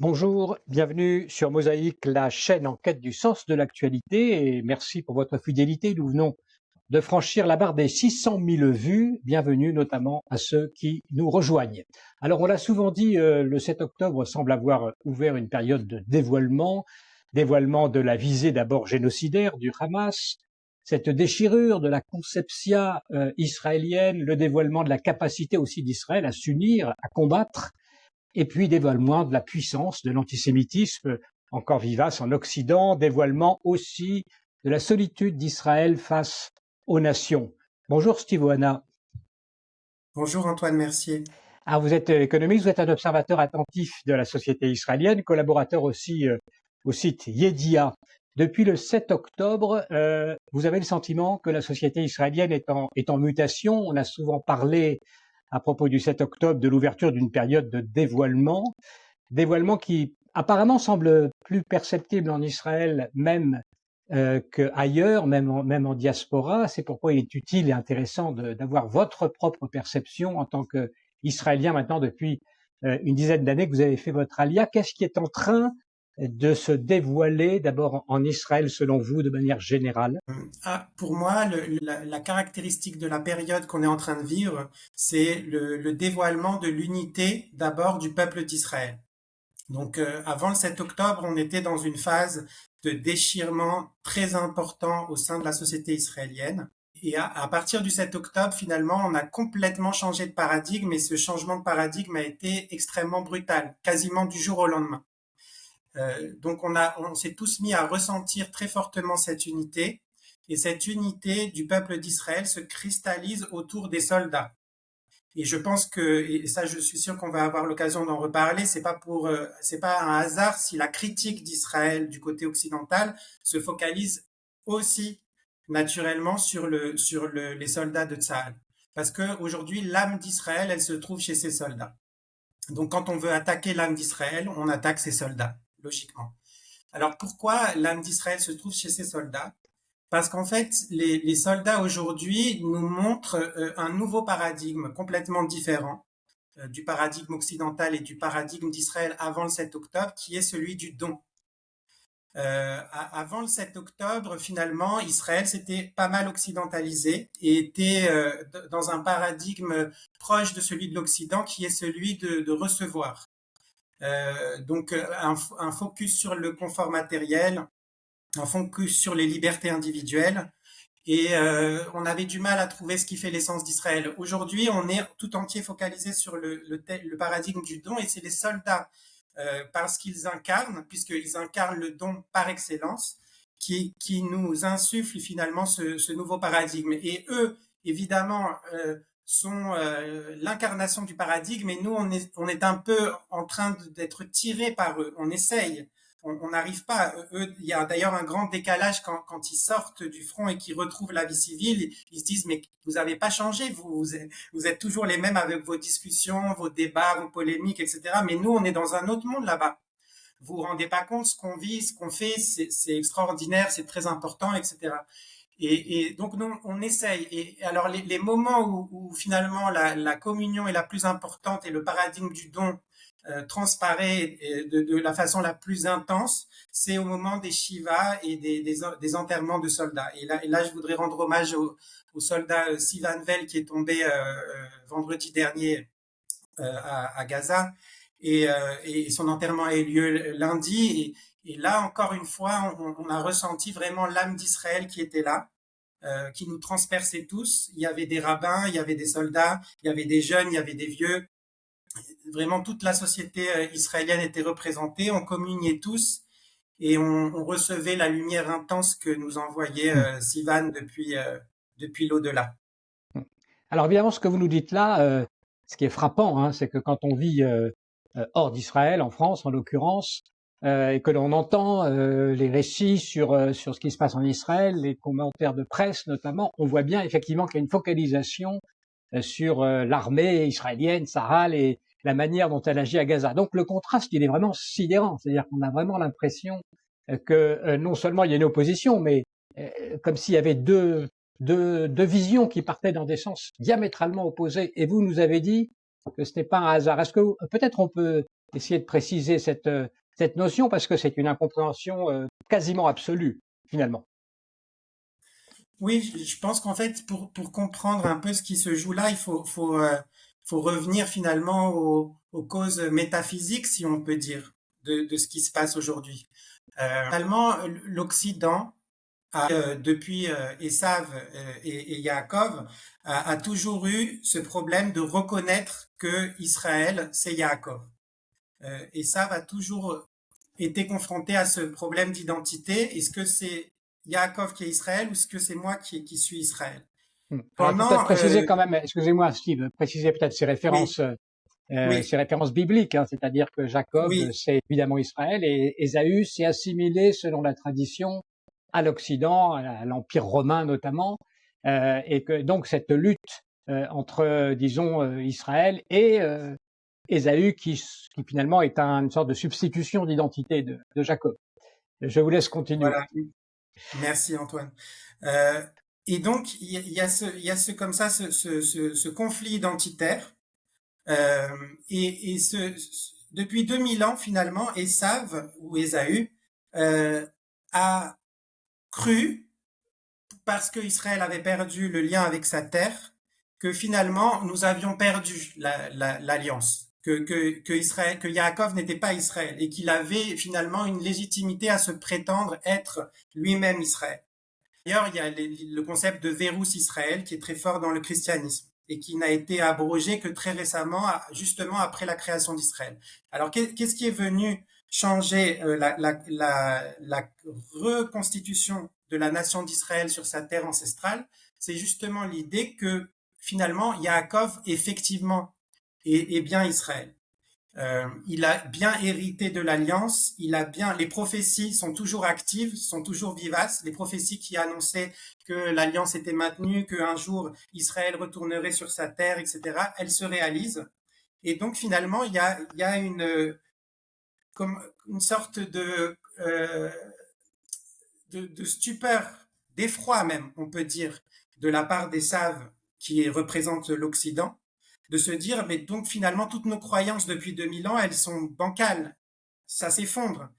Bonjour, bienvenue sur Mosaïque, la chaîne en quête du sens de l'actualité et merci pour votre fidélité. Nous venons de franchir la barre des 600 000 vues. Bienvenue notamment à ceux qui nous rejoignent. Alors on l'a souvent dit, le 7 octobre semble avoir ouvert une période de dévoilement de la visée d'abord génocidaire du Hamas, cette déchirure de la conceptia israélienne, le dévoilement de la capacité aussi d'Israël à s'unir, à combattre, et puis dévoilement de la puissance de l'antisémitisme encore vivace en Occident, dévoilement aussi de la solitude d'Israël face aux nations. Bonjour Steve Oana. Bonjour Antoine Mercier. Ah, vous êtes économiste, vous êtes un observateur attentif de la société israélienne, collaborateur aussi au site Yedia. Depuis le 7 octobre, vous avez le sentiment que la société israélienne est en mutation. On a souvent parlé à propos du 7 octobre de l'ouverture d'une période de dévoilement qui apparemment semble plus perceptible en Israël même qu'ailleurs, même en diaspora. C'est pourquoi il est utile et intéressant d'avoir votre propre perception en tant qu'Israélien maintenant depuis une dizaine d'années que vous avez fait votre alia. Qu'est-ce qui est en train de se dévoiler d'abord en Israël selon vous de manière générale? Pour moi, la caractéristique de la période qu'on est en train de vivre, c'est le dévoilement de l'unité d'abord du peuple d'Israël. Donc avant le 7 octobre, on était dans une phase de déchirement très important au sein de la société israélienne. Et à partir du 7 octobre, finalement, on a complètement changé de paradigme et ce changement de paradigme a été extrêmement brutal, quasiment du jour au lendemain. Donc on s'est tous mis à ressentir très fortement cette unité et cette unité du peuple d'Israël se cristallise autour des soldats. Et je pense que, et ça je suis sûr qu'on va avoir l'occasion d'en reparler, c'est pas un hasard si la critique d'Israël du côté occidental se focalise aussi naturellement sur les soldats de Tsahal. Parce que aujourd'hui l'âme d'Israël, elle se trouve chez ses soldats. Donc quand on veut attaquer l'âme d'Israël, on attaque ses soldats, logiquement. Alors pourquoi l'âme d'Israël se trouve chez ses soldats? Parce qu'en fait, les soldats aujourd'hui nous montrent un nouveau paradigme complètement différent du paradigme occidental et du paradigme d'Israël avant le 7 octobre, qui est celui du don. Avant le 7 octobre, finalement, Israël s'était pas mal occidentalisé et était dans un paradigme proche de celui de l'Occident, qui est celui de recevoir. Donc un focus sur le confort matériel, un focus sur les libertés individuelles, et on avait du mal à trouver ce qui fait l'essence d'Israël. Aujourd'hui, on est tout entier focalisé sur le paradigme du don, et c'est les soldats, parce qu'ils incarnent, puisqu'ils incarnent le don par excellence, qui nous insufflent finalement ce nouveau paradigme. Et eux, évidemment, sont l'incarnation du paradigme, et nous, on est un peu en train d'être tirés par eux. On essaye. On n'arrive pas. Eux, il y a d'ailleurs un grand décalage quand ils sortent du front et qu'ils retrouvent la vie civile. Ils se disent, mais vous n'avez pas changé, vous êtes toujours les mêmes avec vos discussions, vos débats, vos polémiques, etc. Mais nous, on est dans un autre monde là-bas. Vous vous rendez pas compte ce qu'on vit, ce qu'on fait, c'est extraordinaire, c'est très important, etc. Et donc nous, on essaye. Et alors les moments où finalement la communion est la plus importante et le paradigme du don transparaît de la façon la plus intense, c'est au moment des Shivas et des enterrements de soldats. Et là, je voudrais rendre hommage au soldat Sivan Vel qui est tombé vendredi dernier à Gaza. Et son enterrement a eu lieu lundi. Et là, encore une fois, on a ressenti vraiment l'âme d'Israël qui était là, qui nous transperçait tous. Il y avait des rabbins, il y avait des soldats, il y avait des jeunes, il y avait des vieux. Vraiment, toute la société israélienne était représentée. On communiait tous et on recevait la lumière intense que nous envoyait Sivan depuis l'au-delà. Alors évidemment, ce que vous nous dites là, ce qui est frappant, hein, c'est que quand on vit hors d'Israël, en France en l'occurrence, et que l'on entend les récits sur ce qui se passe en Israël, les commentaires de presse notamment, on voit bien effectivement qu'il y a une focalisation sur l'armée israélienne, Tsahal, et la manière dont elle agit à Gaza. Donc le contraste, il est vraiment sidérant, c'est-à-dire qu'on a vraiment l'impression que non seulement il y a une opposition, mais comme s'il y avait deux visions qui partaient dans des sens diamétralement opposés. Et vous nous avez dit que ce n'est pas un hasard. Est-ce que peut-être on peut essayer de préciser cette notion parce que c'est une incompréhension quasiment absolue, finalement. Oui, je pense qu'en fait, pour comprendre un peu ce qui se joue là, faut revenir finalement aux causes métaphysiques, si on peut dire, de ce qui se passe aujourd'hui. Finalement, l'Occident, depuis Esav et Yaakov, a toujours eu ce problème de reconnaître que Israël, c'est Yaakov. Esav a toujours été confronté à ce problème d'identité. Est-ce que c'est Yaakov qui est Israël ou est-ce que c'est moi qui suis Israël? Alors, il faut peut-être Pendant, préciser quand même, excusez-moi Steve, préciser peut-être oui, ces oui, références bibliques, hein, c'est-à-dire que Jacob, oui, c'est évidemment Israël et Ésaü s'est assimilé selon la tradition à l'Occident, à l'Empire romain notamment, et que donc cette lutte entre, disons, Israël et Ésaü qui finalement est une sorte de substitution d'identité de Jacob. Je vous laisse continuer. voilà. Merci Antoine. Euh, et donc il y a ce comme ça ce conflit identitaire. Et depuis 2000 ans finalement, Esav ou Ésaü a cru, parce que Israël avait perdu le lien avec sa terre, que finalement nous avions perdu l'alliance, que Yaakov n'était pas Israël et qu'il avait finalement une légitimité à se prétendre être lui-même Israël. D'ailleurs, il y a le concept de Vérus Israël qui est très fort dans le christianisme et qui n'a été abrogé que très récemment, justement après la création d'Israël. Alors, qu'est-ce qui est venu changer la reconstitution de la nation d'Israël sur sa terre ancestrale? C'est justement l'idée que finalement, Yaakov, effectivement, est bien Israël. Il a bien hérité de l'alliance, les prophéties sont toujours actives, sont toujours vivaces, les prophéties qui annonçaient que l'alliance était maintenue, qu'un jour Israël retournerait sur sa terre, etc., elles se réalisent. Et donc finalement, il y a comme une sorte de stupeur, d'effroi même, on peut dire, de la part des Saves qui représentent l'Occident, de se dire, mais donc finalement, toutes nos croyances depuis 2000 ans, elles sont bancales, ça s'effondre.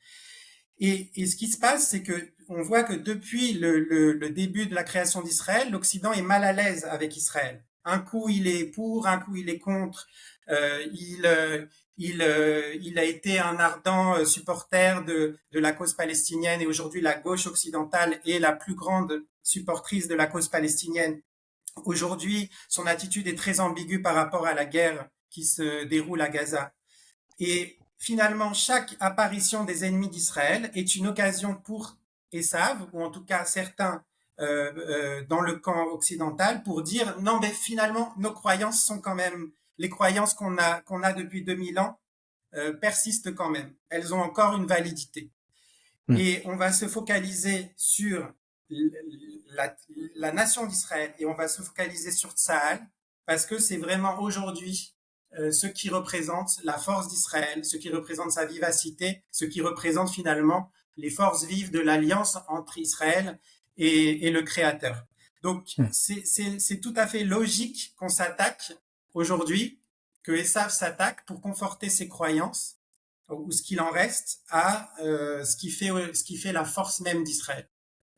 Et ce qui se passe, c'est que on voit que depuis le début de la création d'Israël, l'Occident est mal à l'aise avec Israël. Un coup, il est pour, un coup, il est contre. Euh, il, euh, il a été un ardent supporter de la cause palestinienne et aujourd'hui, la gauche occidentale est la plus grande supportrice de la cause palestinienne. Aujourd'hui, son attitude est très ambiguë par rapport à la guerre qui se déroule à Gaza. Et finalement, chaque apparition des ennemis d'Israël est une occasion pour Esav, ou en tout cas certains dans le camp occidental, pour dire non, mais finalement, nos croyances sont quand même, les croyances qu'on a depuis 2000 ans persistent quand même. Elles ont encore une validité. Hmm. Et on va se focaliser sur la, la nation d'Israël et on va se focaliser sur Tsahal parce que c'est vraiment aujourd'hui ce qui représente la force d'Israël, ce qui représente sa vivacité, ce qui représente finalement les forces vives de l'alliance entre Israël et le Créateur. Donc Hmm. c'est tout à fait logique qu'on s'attaque aujourd'hui, que Esav s'attaque pour conforter ses croyances ou ce qu'il en reste à ce qui fait la force même d'Israël,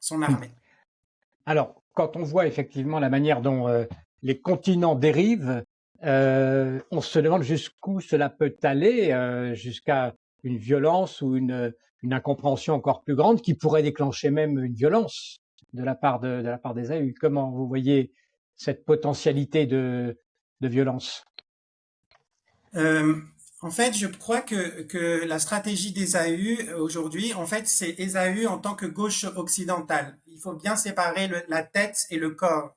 son Hmm. armée. Alors, quand on voit effectivement la manière dont les continents dérivent, on se demande jusqu'où cela peut aller, jusqu'à une violence ou une incompréhension encore plus grande qui pourrait déclencher même une violence de la part d'Ésaü. Comment vous voyez cette potentialité de violence? Euh, En fait, je crois que la stratégie d'Ésaü aujourd'hui, en fait, c'est Ésaü en tant que gauche occidentale. Il faut bien séparer la tête et le corps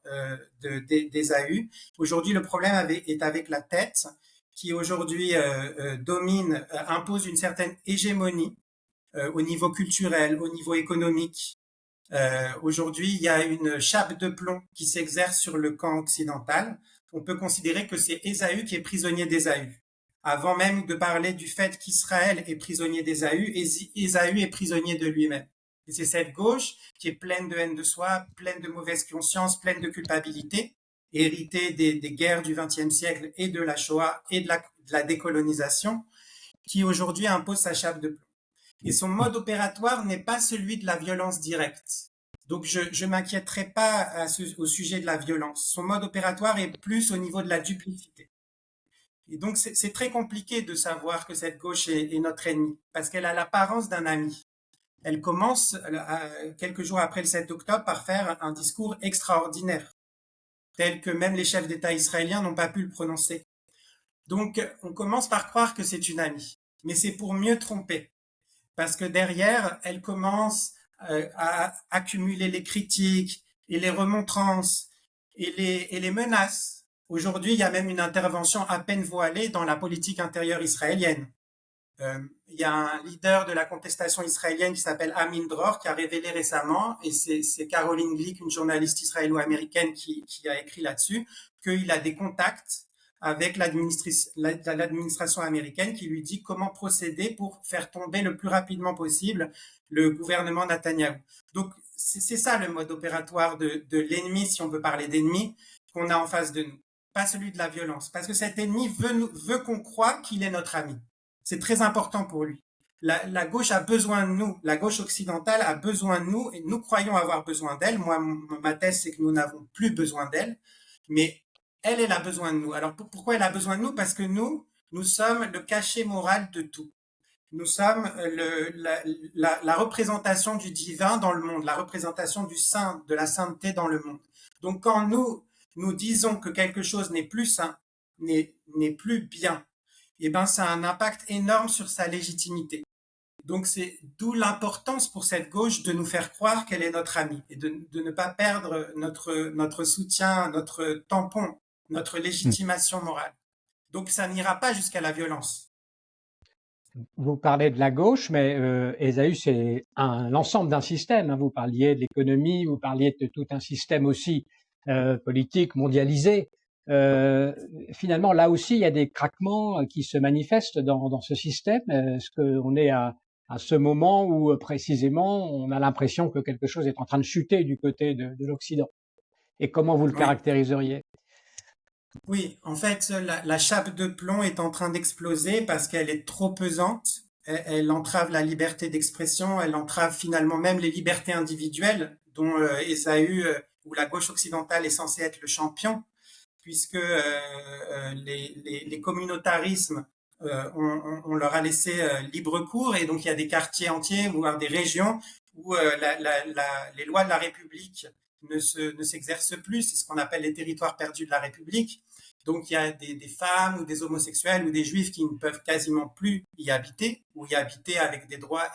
d'Ésaü. Aujourd'hui, le problème est avec la tête, qui aujourd'hui domine, impose une certaine hégémonie au niveau culturel, au niveau économique. Aujourd'hui, il y a une chape de plomb qui s'exerce sur le camp occidental. On peut considérer que c'est Ésaü qui est prisonnier d'Ésaü. Avant même de parler du fait qu'Israël est prisonnier d'Ésaü, Ésaü est prisonnier de lui-même. Et c'est cette gauche qui est pleine de haine de soi, pleine de mauvaise conscience, pleine de culpabilité, héritée des guerres du XXe siècle et de la Shoah et de la décolonisation, qui aujourd'hui impose sa chape de plomb. Et son mode opératoire n'est pas celui de la violence directe. Donc je m'inquiéterai pas au sujet de la violence. Son mode opératoire est plus au niveau de la duplicité. Et donc c'est très compliqué de savoir que cette gauche est notre ennemi, parce qu'elle a l'apparence d'un ami. Elle commence, quelques jours après le 7 octobre, par faire un discours extraordinaire, tel que même les chefs d'État israéliens n'ont pas pu le prononcer. Donc on commence par croire que c'est une amie, mais c'est pour mieux tromper, parce que derrière, elle commence à accumuler les critiques et les remontrances et les menaces. Aujourd'hui, il y a même une intervention à peine voilée dans la politique intérieure israélienne. Il y a un leader de la contestation israélienne qui s'appelle Amin Dror qui a révélé récemment, et c'est Caroline Glick, une journaliste israélo-américaine qui a écrit là-dessus, qu'il a des contacts avec l'administration américaine qui lui dit comment procéder pour faire tomber le plus rapidement possible le gouvernement Netanyahou. Donc c'est ça le mode opératoire de l'ennemi, si on peut parler d'ennemi, qu'on a en face de nous. Pas celui de la violence, parce que cet ennemi veut qu'on croie qu'il est notre ami. C'est très important pour lui. La gauche a besoin de nous, la gauche occidentale a besoin de nous, et nous croyons avoir besoin d'elle. Moi, ma thèse, c'est que nous n'avons plus besoin d'elle, mais elle a besoin de nous. Alors pourquoi elle a besoin de nous? Parce que nous sommes le cachet moral de tout. Nous sommes la représentation du divin dans le monde, la représentation du saint, de la sainteté dans le monde. Donc quand nous disons que quelque chose n'est plus saint, n'est plus bien, eh ben ça a un impact énorme sur sa légitimité. Donc c'est d'où l'importance pour cette gauche de nous faire croire qu'elle est notre amie et de ne pas perdre notre soutien, notre tampon, notre légitimation morale. Donc ça n'ira pas jusqu'à la violence. Vous parlez de la gauche, mais Esaü, c'est l'ensemble d'un système, hein. Vous parliez de l'économie, vous parliez de tout un système aussi politique mondialisé. Finalement, là aussi, il y a des craquements qui se manifestent dans ce système. Est-ce qu'on est à ce moment où précisément on a l'impression que quelque chose est en train de chuter du côté de l'Occident? Et comment vous le Oui. caractériseriez? Oui, en fait, la chape de plomb est en train d'exploser parce qu'elle est trop pesante. Elle entrave la liberté d'expression, elle entrave finalement même les libertés individuelles dont Esaü ou la gauche occidentale est censée être le champion, puisque les communautarismes, on leur a laissé libre cours, et donc il y a des quartiers entiers, voire des régions où les lois de la République ne s'exercent plus. C'est ce qu'on appelle les territoires perdus de la République. Donc il y a des femmes ou des homosexuels ou des juifs qui ne peuvent quasiment plus y habiter, ou y habiter avec des droits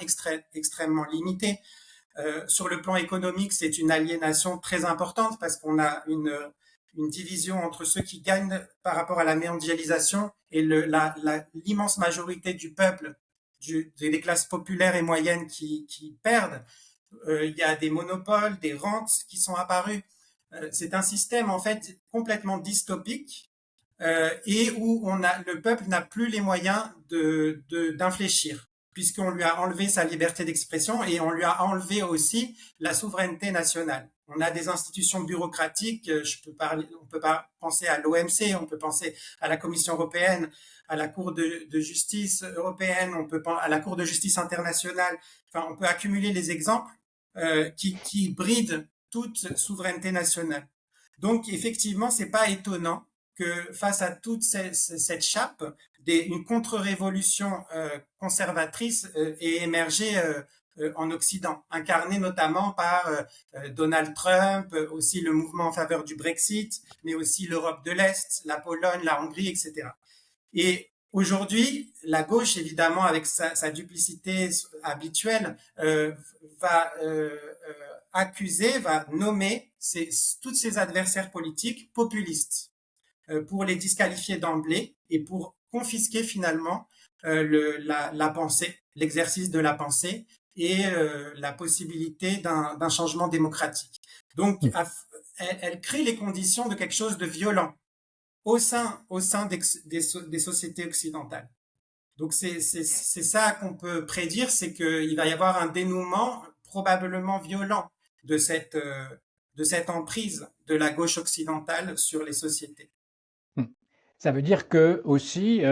extrêmement limités. Sur le plan économique, c'est une aliénation très importante parce qu'on a une division entre ceux qui gagnent par rapport à la mondialisation et l'immense majorité du peuple, des classes populaires et moyennes qui perdent. Il y a des monopoles, des rentes qui sont apparus. C'est un système en fait complètement dystopique, et où le peuple n'a plus les moyens d'infléchir, puisqu'on lui a enlevé sa liberté d'expression et on lui a enlevé aussi la souveraineté nationale. On a des institutions bureaucratiques, on peut penser à l'OMC, on peut penser à la Commission européenne, à la Cour de justice européenne, on peut penser à la Cour de justice internationale. Enfin, on peut accumuler les exemples qui brident toute souveraineté nationale. Donc, effectivement, c'est pas étonnant que face à toute cette chape, une contre-révolution conservatrice ait émergé en Occident, incarnée notamment par Donald Trump, aussi le mouvement en faveur du Brexit, mais aussi l'Europe de l'Est, la Pologne, la Hongrie, etc. Et aujourd'hui, la gauche, évidemment, avec sa duplicité habituelle, va accuser, va nommer tous ses adversaires politiques populistes, pour les disqualifier d'emblée et pour confisquer finalement la pensée, l'exercice de la pensée et la possibilité d'un changement démocratique. Donc, elle crée les conditions de quelque chose de violent au sein des sociétés occidentales. Donc, c'est ça qu'on peut prédire, c'est qu'il va y avoir un dénouement probablement violent de cette emprise de la gauche occidentale sur les sociétés. Ça veut dire que aussi,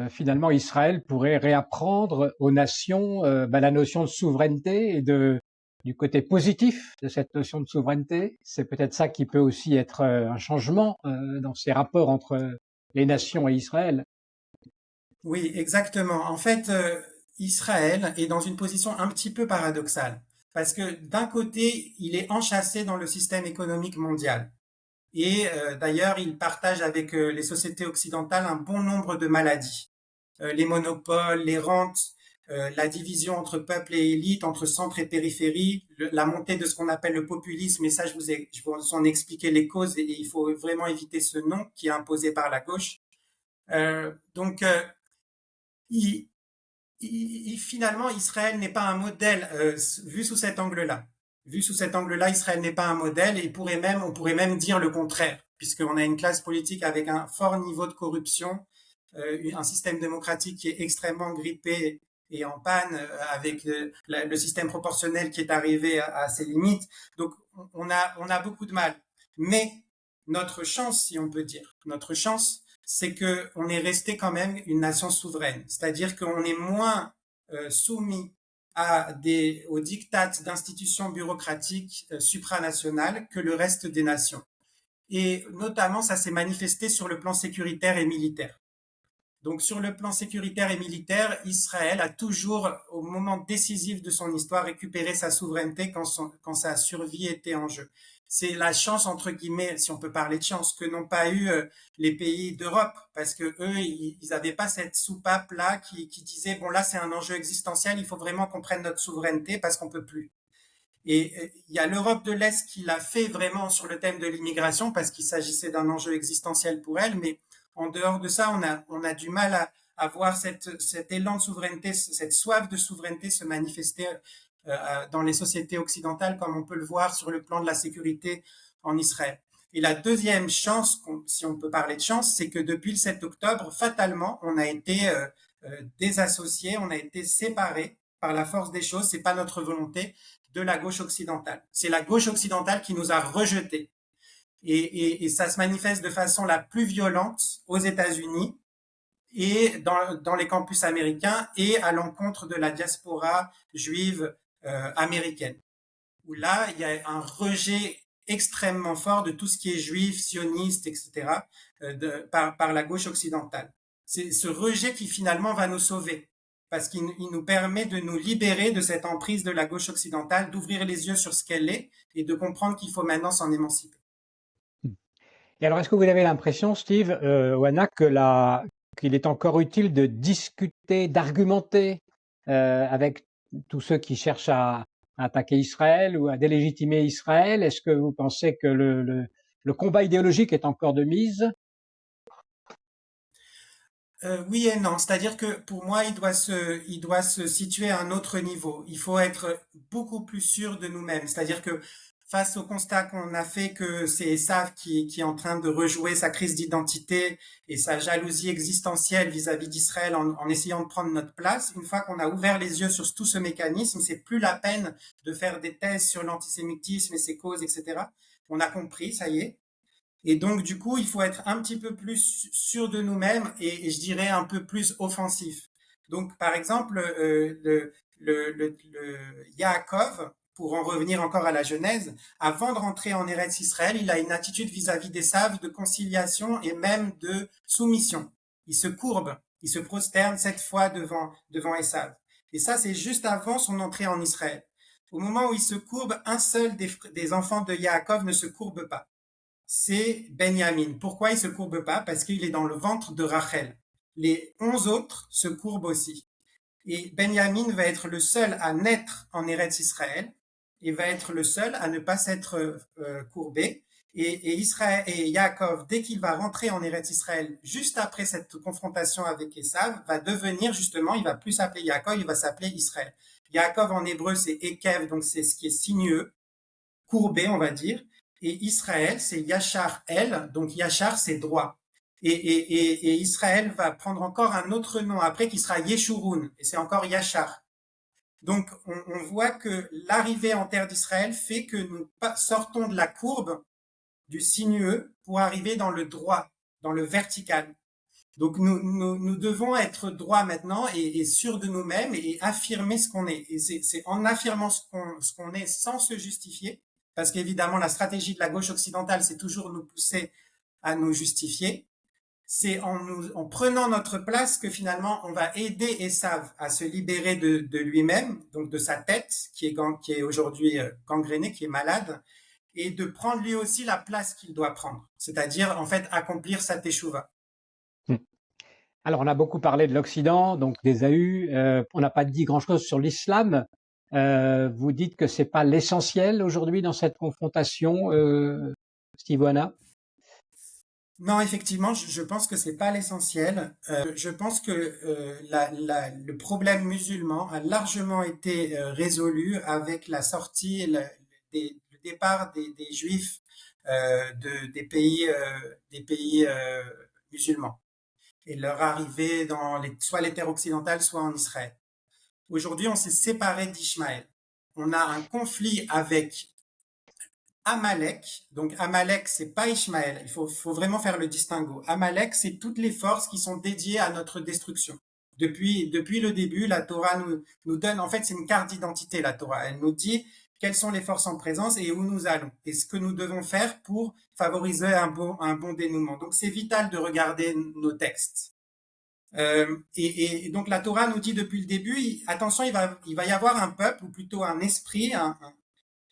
finalement, Israël pourrait réapprendre aux nations la notion de souveraineté et du côté positif de cette notion de souveraineté. C'est peut-être ça qui peut aussi être un changement dans ces rapports entre les nations et Israël. Oui, exactement. En fait, Israël est dans une position un petit peu paradoxale parce que d'un côté, il est enchâssé dans le système économique mondial. Et d'ailleurs, il partage avec les sociétés occidentales un bon nombre de maladies. Les monopoles, les rentes, la division entre peuple et élite, entre centre et périphérie, la montée de ce qu'on appelle le populisme, et ça, je vous en expliquer les causes, et il faut vraiment éviter ce nom qui est imposé par la gauche. Donc, il, finalement, Israël n'est pas un modèle vu sous cet angle-là. Vu sous cet angle-là, Israël n'est pas un modèle et on pourrait même dire le contraire, puisqu'on a une classe politique avec un fort niveau de corruption, un système démocratique qui est extrêmement grippé et en panne, avec le système proportionnel qui est arrivé à ses limites. Donc, on a beaucoup de mal. Mais notre chance, si on peut dire, notre chance, c'est que on est resté quand même une nation souveraine. C'est-à-dire qu'on est moins soumis aux diktats d'institutions bureaucratiques supranationales que le reste des nations. Et notamment, ça s'est manifesté sur le plan sécuritaire et militaire. Donc, sur le plan sécuritaire et militaire, Israël a toujours, au moment décisif de son histoire, récupéré sa souveraineté quand sa survie était en jeu. C'est la chance, entre guillemets, si on peut parler de chance, que n'ont pas eu les pays d'Europe, parce que eux, ils n'avaient pas cette soupape-là qui disait, bon là, c'est un enjeu existentiel, il faut vraiment qu'on prenne notre souveraineté parce qu'on peut plus. Et il y a l'Europe de l'Est qui l'a fait vraiment sur le thème de l'immigration parce qu'il s'agissait d'un enjeu existentiel pour elle, mais en dehors de ça, on a du mal à voir cet élan de souveraineté, cette soif de souveraineté se manifester dans les sociétés occidentales comme on peut le voir sur le plan de la sécurité en Israël. Et la deuxième chance, si on peut parler de chance, c'est que depuis le 7 octobre, fatalement, on a été désassociés, on a été séparés par la force des choses, c'est pas notre volonté, de la gauche occidentale. C'est la gauche occidentale qui nous a rejetés. Et ça se manifeste de façon la plus violente aux États-Unis et dans les campus américains et à l'encontre de la diaspora juive américaine. Où là, il y a un rejet extrêmement fort de tout ce qui est juif, sioniste, etc., par la gauche occidentale. C'est ce rejet qui finalement va nous sauver parce qu'il nous permet de nous libérer de cette emprise de la gauche occidentale, d'ouvrir les yeux sur ce qu'elle est et de comprendre qu'il faut maintenant s'en émanciper. Et alors, est-ce que vous avez l'impression, Steve, Oana, qu'il est encore utile de discuter, d'argumenter avec tous ceux qui cherchent à attaquer Israël ou à délégitimer Israël? Est-ce que vous pensez que le combat idéologique est encore de mise? Oui et non, c'est-à-dire que pour moi, il doit se situer à un autre niveau. Il faut être beaucoup plus sûr de nous-mêmes. C'est-à-dire que face au constat qu'on a fait que c'est Esav qui est en train de rejouer sa crise d'identité et sa jalousie existentielle vis-à-vis d'Israël en essayant de prendre notre place, une fois qu'on a ouvert les yeux sur tout ce mécanisme, c'est plus la peine de faire des thèses sur l'antisémitisme et ses causes, etc. On a compris, ça y est. Et donc, du coup, il faut être un petit peu plus sûr de nous-mêmes et je dirais un peu plus offensif. Donc, par exemple, le Yaakov, pour en revenir encore à la Genèse, avant de rentrer en Eretz Israël, il a une attitude vis-à-vis d'Ésav de conciliation et même de soumission. Il se courbe, il se prosterne 7 fois devant Ésav. Et ça, c'est juste avant son entrée en Israël. Au moment où il se courbe, un seul des enfants de Yaakov ne se courbe pas, c'est Benjamin. Pourquoi il se courbe pas? Parce qu'il est dans le ventre de Rachel. Les 11 autres se courbent aussi. Et Benjamin va être le seul à naître en Eretz Israël et va être le seul à ne pas s'être courbé. Et Yaakov, dès qu'il va rentrer en Eretz Israël, juste après cette confrontation avec Esav, va devenir justement, il va plus s'appeler Yaakov, il va s'appeler Israël. Yaakov en hébreu c'est Ekev, donc c'est ce qui est sinueux, courbé on va dire. Et Israël, c'est Yachar El, donc Yachar, c'est droit. Et Israël va prendre encore un autre nom après qui sera Yeshurun, et c'est encore Yachar. Donc on voit que l'arrivée en terre d'Israël fait que nous sortons de la courbe, du sinueux, pour arriver dans le droit, dans le vertical. Donc nous devons être droits maintenant et sûrs de nous-mêmes et affirmer ce qu'on est. Et c'est en affirmant ce qu'on est sans se justifier, parce qu'évidemment la stratégie de la gauche occidentale, c'est toujours nous pousser à nous justifier. C'est en prenant notre place que finalement on va aider Esav à se libérer de lui-même, donc de sa tête qui est aujourd'hui gangrénée, qui est malade, et de prendre lui aussi la place qu'il doit prendre, c'est-à-dire en fait accomplir sa teshuva. Alors, on a beaucoup parlé de l'Occident, donc d'Ésaü. On n'a pas dit grand-chose sur l'islam. Vous dites que c'est pas l'essentiel aujourd'hui dans cette confrontation, Steve Oana? Non, effectivement, je pense que c'est pas l'essentiel. Je pense que le problème musulman a largement été résolu avec la sortie, le départ des Juifs des pays musulmans et leur arrivée dans soit les terres occidentales, soit en Israël. Aujourd'hui, on s'est séparé d'Ishmaël. On a un conflit avec Amalek. Donc Amalek, c'est pas Ishmaël. Faut vraiment faire le distinguo. Amalek, c'est toutes les forces qui sont dédiées à notre destruction. Depuis le début, la Torah nous donne, en fait, c'est une carte d'identité, la Torah. Elle nous dit quelles sont les forces en présence et où nous allons, et ce que nous devons faire pour favoriser un bon dénouement. Donc c'est vital de regarder nos textes. Et donc la Torah nous dit depuis le début, attention, il va y avoir un peuple, ou plutôt un esprit,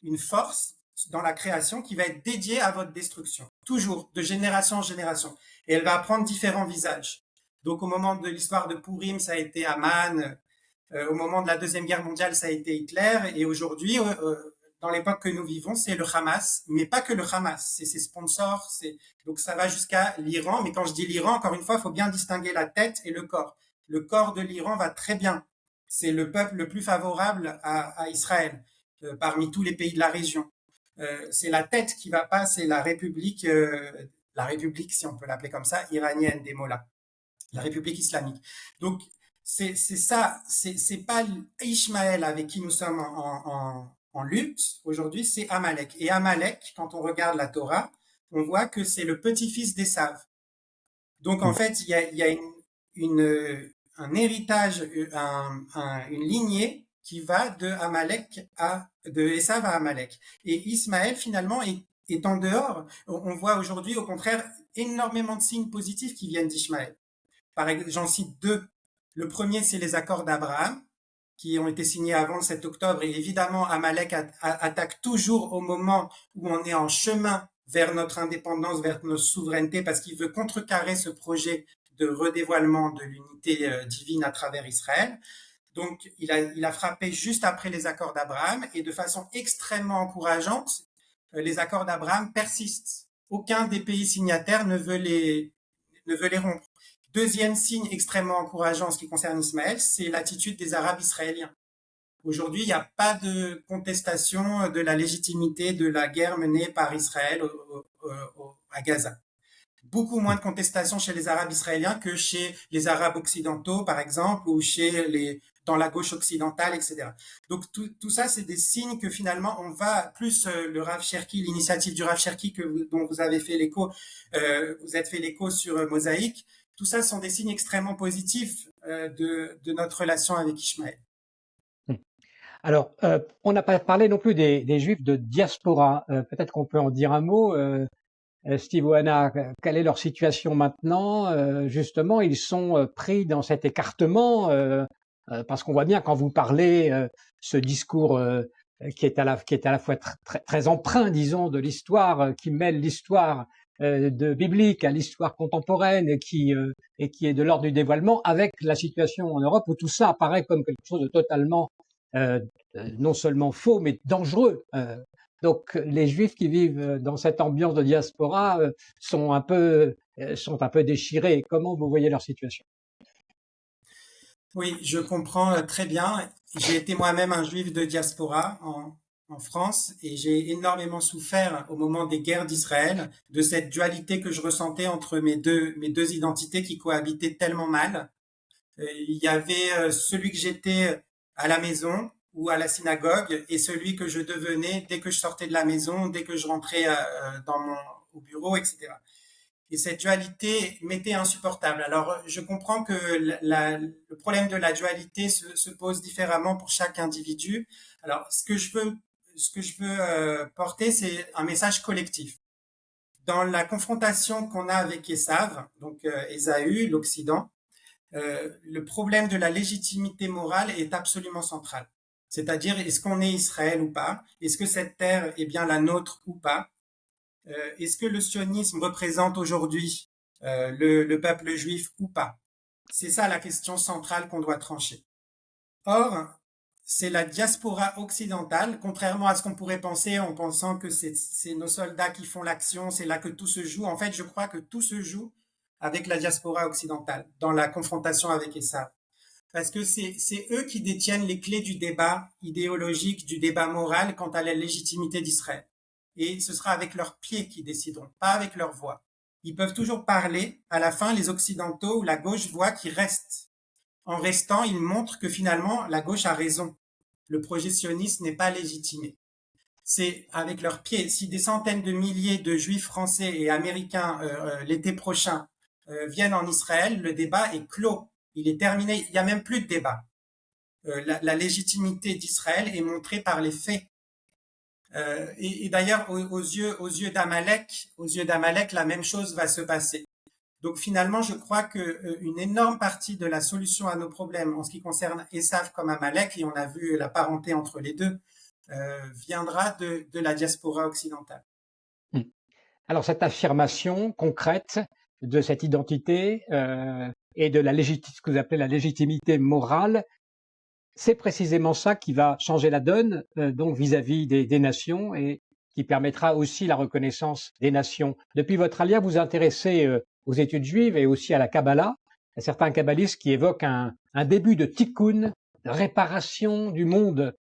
une force dans la création qui va être dédiée à votre destruction, toujours, de génération en génération. Et elle va prendre différents visages. Donc au moment de l'histoire de Purim, ça a été Haman, au moment de la Deuxième Guerre mondiale, ça a été Hitler, et aujourd'hui, dans l'époque que nous vivons, c'est le Hamas, mais pas que le Hamas, c'est ses sponsors, donc ça va jusqu'à l'Iran, mais quand je dis l'Iran, encore une fois, il faut bien distinguer la tête et le corps. Le corps de l'Iran va très bien. C'est le peuple le plus favorable à Israël, parmi tous les pays de la région. C'est la tête qui va pas, c'est la République, si on peut l'appeler comme ça, iranienne des Mollahs, la République islamique. Donc c'est ça, c'est pas Ishmaël avec qui nous sommes en lutte aujourd'hui, c'est Amalek. Et Amalek, quand on regarde la Torah, on voit que c'est le petit-fils d'Esav. Donc en fait, il y a un héritage, une lignée qui va de Esav à Amalek. Et Ismaël finalement est en dehors. On voit aujourd'hui au contraire énormément de signes positifs qui viennent d'Ishmaël. Par exemple, j'en cite deux. Le premier, c'est les accords d'Abraham, qui ont été signés avant le 7 octobre. Et évidemment, Amalek attaque toujours au moment où on est en chemin vers notre indépendance, vers notre souveraineté, parce qu'il veut contrecarrer ce projet de redévoilement de l'unité divine à travers Israël. Donc, il a frappé juste après les accords d'Abraham, et de façon extrêmement encourageante, les accords d'Abraham persistent. Aucun des pays signataires ne veut les rompre. Deuxième signe extrêmement encourageant en ce qui concerne Ismaël, c'est l'attitude des Arabes israéliens. Aujourd'hui, il n'y a pas de contestation de la légitimité de la guerre menée par Israël à Gaza. Beaucoup moins de contestation chez les Arabes israéliens que chez les Arabes occidentaux, par exemple, ou dans la gauche occidentale, etc. Donc tout ça, c'est des signes que finalement, on va plus le Rav Cherki, l'initiative du Rav Cherki dont vous avez fait l'écho, vous êtes fait l'écho sur Mosaïque. Tout ça sont des signes extrêmement positifs de notre relation avec Ishmaël. Alors, on n'a pas parlé non plus des Juifs de diaspora. Peut-être qu'on peut en dire un mot. Steve Oana, quelle est leur situation maintenant? Justement, ils sont pris dans cet écartement parce qu'on voit bien quand vous parlez ce discours qui est à la fois très empreint, disons, de l'histoire, qui mêle l'histoire de biblique à l'histoire contemporaine et qui est de l'ordre du dévoilement, avec la situation en Europe où tout ça apparaît comme quelque chose de totalement non seulement faux mais dangereux. Donc les Juifs qui vivent dans cette ambiance de diaspora sont un peu déchirés. Comment vous voyez leur situation? Oui, je comprends très bien. J'ai été moi-même un Juif de diaspora en France et j'ai énormément souffert au moment des guerres d'Israël de cette dualité que je ressentais entre mes deux identités qui cohabitaient tellement mal. Il y avait celui que j'étais à la maison ou à la synagogue et celui que je devenais dès que je sortais de la maison, dès que je rentrais au bureau, etc. Et cette dualité m'était insupportable. Alors, je comprends que le problème de la dualité se pose différemment pour chaque individu. Alors, ce que je veux porter, c'est un message collectif. Dans la confrontation qu'on a avec Esav, donc Ésaü, l'Occident, le problème de la légitimité morale est absolument central. C'est-à-dire, est-ce qu'on est Israël ou pas? Est-ce que cette terre est bien la nôtre ou pas? Est-ce que le sionisme représente aujourd'hui le peuple juif ou pas? C'est ça la question centrale qu'on doit trancher. Or, c'est la diaspora occidentale, contrairement à ce qu'on pourrait penser en pensant que c'est nos soldats qui font l'action, c'est là que tout se joue. En fait, je crois que tout se joue avec la diaspora occidentale, dans la confrontation avec Essa. Parce que c'est eux qui détiennent les clés du débat idéologique, du débat moral quant à la légitimité d'Israël. Et ce sera avec leurs pieds qu'ils décideront, pas avec leur voix. Ils peuvent toujours parler. À la fin, les Occidentaux ou la gauche voient qu'ils restent. En restant, ils montrent que finalement, la gauche a raison. Le projet sioniste n'est pas légitimé. C'est avec leurs pieds. Si des centaines de milliers de juifs français et américains l'été prochain viennent en Israël, le débat est clos. Il est terminé. Il n'y a même plus de débat. La légitimité d'Israël est montrée par les faits. Et d'ailleurs, aux yeux d'Amalek, la même chose va se passer. Donc finalement, je crois que une énorme partie de la solution à nos problèmes en ce qui concerne Esav comme Amalek, et on a vu la parenté entre les deux, viendra de la diaspora occidentale. Alors cette affirmation concrète de cette identité et de ce que vous appelez la légitimité morale, c'est précisément ça qui va changer la donne donc vis-à-vis des nations et qui permettra aussi la reconnaissance des nations. Depuis votre allié, vous vous intéressez aux études juives et aussi à la Kabbalah. Il y a certains kabbalistes qui évoquent un début de tikkun, de réparation du monde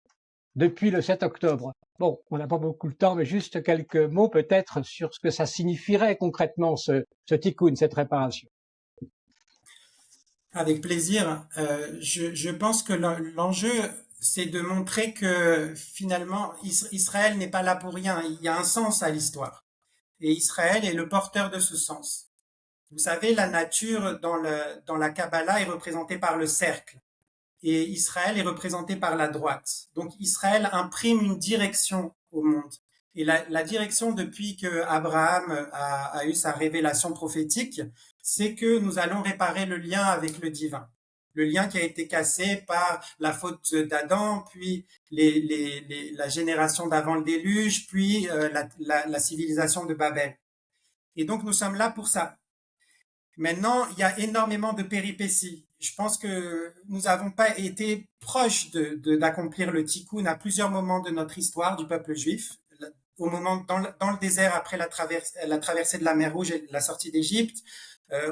depuis le 7 octobre. Bon, on n'a pas beaucoup de temps, mais juste quelques mots peut-être sur ce que ça signifierait concrètement ce tikkun, cette réparation. Avec plaisir. Je pense que l'enjeu, c'est de montrer que finalement, Israël n'est pas là pour rien. Il y a un sens à l'histoire. Et Israël est le porteur de ce sens. Vous savez, la nature dans la Kabbalah est représentée par le cercle. Et Israël est représenté par la droite. Donc Israël imprime une direction au monde. Et la direction depuis que Abraham a eu sa révélation prophétique, c'est que nous allons réparer le lien avec le divin. Le lien qui a été cassé par la faute d'Adam, puis la génération d'avant le déluge, puis la civilisation de Babel. Et donc nous sommes là pour ça. Maintenant, il y a énormément de péripéties. Je pense que nous n'avons pas été proches d'accomplir le tikkun à plusieurs moments de notre histoire du peuple juif. Au moment dans le désert après la traversée de la mer Rouge et la sortie d'Égypte,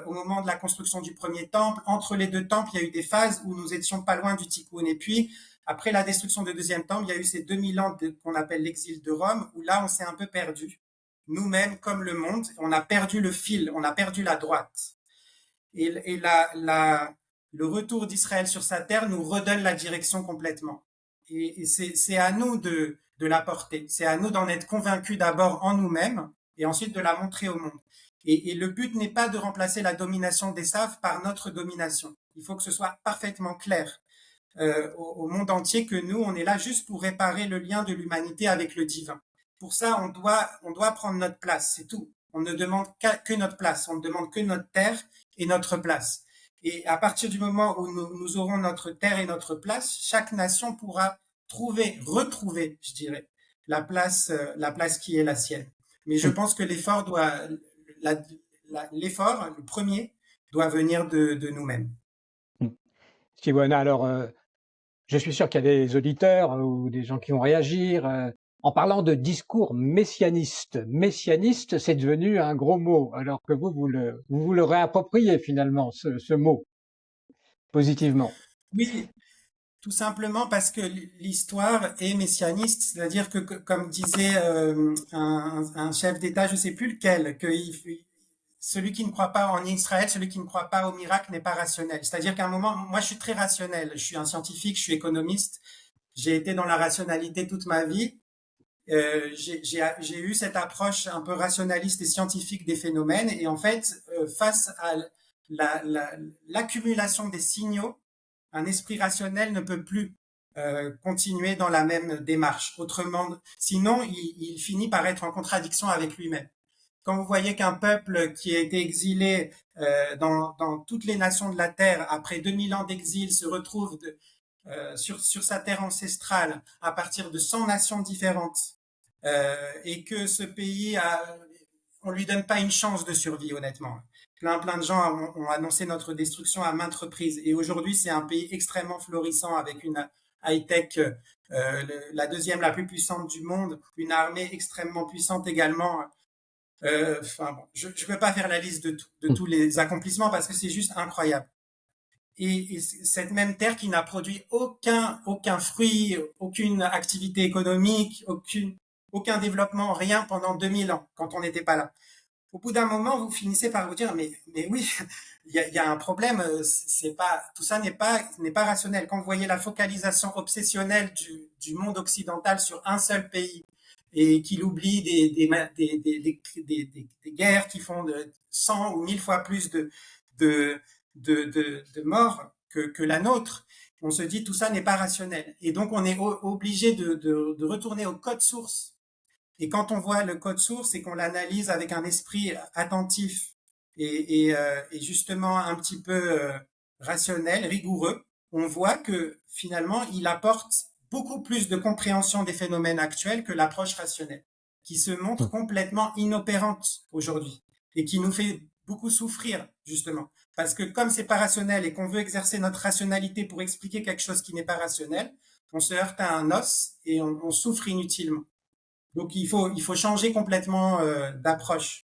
au moment de la construction du premier temple, entre les deux temples, il y a eu des phases où nous étions pas loin du tikkun. Et puis, après la destruction du deuxième temple, il y a eu ces 2000 ans qu'on appelle l'exil de Rome, où là, on s'est un peu perdu. Nous-mêmes, comme le monde, on a perdu le fil, on a perdu la droite. Et le retour d'Israël sur sa terre nous redonne la direction complètement. Et c'est à nous de la porter. C'est à nous d'en être convaincus d'abord en nous-mêmes et ensuite de la montrer au monde. Et le but n'est pas de remplacer la domination d'Esav par notre domination. Il faut que ce soit parfaitement clair au monde entier que nous, on est là juste pour réparer le lien de l'humanité avec le divin. Pour ça, on doit prendre notre place, c'est tout. On ne demande que notre place, on ne demande que notre terre et notre place. Et à partir du moment où nous aurons notre terre et notre place, chaque nation pourra retrouver, je dirais, la place qui est la sienne. Mais je pense que l'effort le premier, doit venir de nous-mêmes. Stivona, alors je suis sûr qu'il y a des auditeurs ou des gens qui vont réagir. En parlant de discours messianiste, messianiste, c'est devenu un gros mot, alors que vous le réappropriez finalement, ce mot, positivement. Oui, tout simplement parce que l'histoire est messianiste, c'est-à-dire que comme disait un chef d'État, je ne sais plus lequel, celui qui ne croit pas en Israël, celui qui ne croit pas au miracle n'est pas rationnel. C'est-à-dire qu'à un moment, moi je suis très rationnel, je suis un scientifique, je suis économiste, j'ai été dans la rationalité toute ma vie. J'ai eu cette approche un peu rationaliste et scientifique des phénomènes, et en fait, face à l'accumulation des signaux, un esprit rationnel ne peut plus continuer dans la même démarche. Autrement, sinon, il finit par être en contradiction avec lui-même. Quand vous voyez qu'un peuple qui a été exilé dans toutes les nations de la Terre, après 2000 ans d'exil, se retrouve sur sa terre ancestrale à partir de 100 nations différentes, et que ce pays on lui donne pas une chance de survie, honnêtement. Plein de gens ont annoncé notre destruction à maintes reprises, et aujourd'hui c'est un pays extrêmement florissant avec une high-tech, la deuxième la plus puissante du monde, une armée extrêmement puissante également. Enfin bon, je ne peux pas faire la liste de tous les accomplissements parce que c'est juste incroyable. Et cette même terre qui n'a produit aucun fruit, aucune activité économique, aucun développement, rien pendant 2000 ans, quand on n'était pas là. Au bout d'un moment, vous finissez par vous dire, mais oui, il y a un problème, tout ça n'est pas rationnel. Quand vous voyez la focalisation obsessionnelle du monde occidental sur un seul pays, et qu'il oublie des guerres qui font 100 ou 1000 fois plus de, de morts que la nôtre, on se dit tout ça n'est pas rationnel. Et donc on est obligé de retourner au code source. Et quand on voit le code source et qu'on l'analyse avec un esprit attentif et justement un petit peu rationnel, rigoureux, on voit que finalement il apporte beaucoup plus de compréhension des phénomènes actuels que l'approche rationnelle, qui se montre complètement inopérante aujourd'hui et qui nous fait beaucoup souffrir, justement. Parce que comme c'est pas rationnel et qu'on veut exercer notre rationalité pour expliquer quelque chose qui n'est pas rationnel, on se heurte à un os et on souffre inutilement. Donc il faut changer complètement d'approche.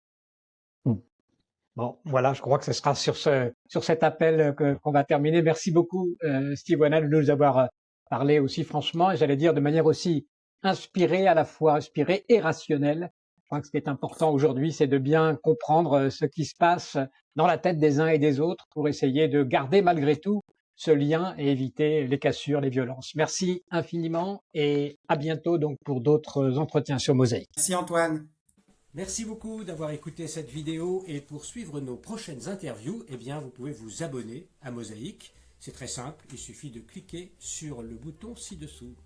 Bon, voilà, je crois que ce sera sur cet appel qu'on va terminer. Merci beaucoup, Steve Wanna, de nous avoir parlé aussi franchement, et j'allais dire de manière aussi inspirée, à la fois inspirée et rationnelle. Je crois que ce qui est important aujourd'hui, c'est de bien comprendre ce qui se passe dans la tête des uns et des autres pour essayer de garder malgré tout ce lien et éviter les cassures, les violences. Merci infiniment et à bientôt donc pour d'autres entretiens sur Mosaïque. Merci Antoine. Merci beaucoup d'avoir écouté cette vidéo, et pour suivre nos prochaines interviews, eh bien, vous pouvez vous abonner à Mosaïque. C'est très simple, il suffit de cliquer sur le bouton ci-dessous.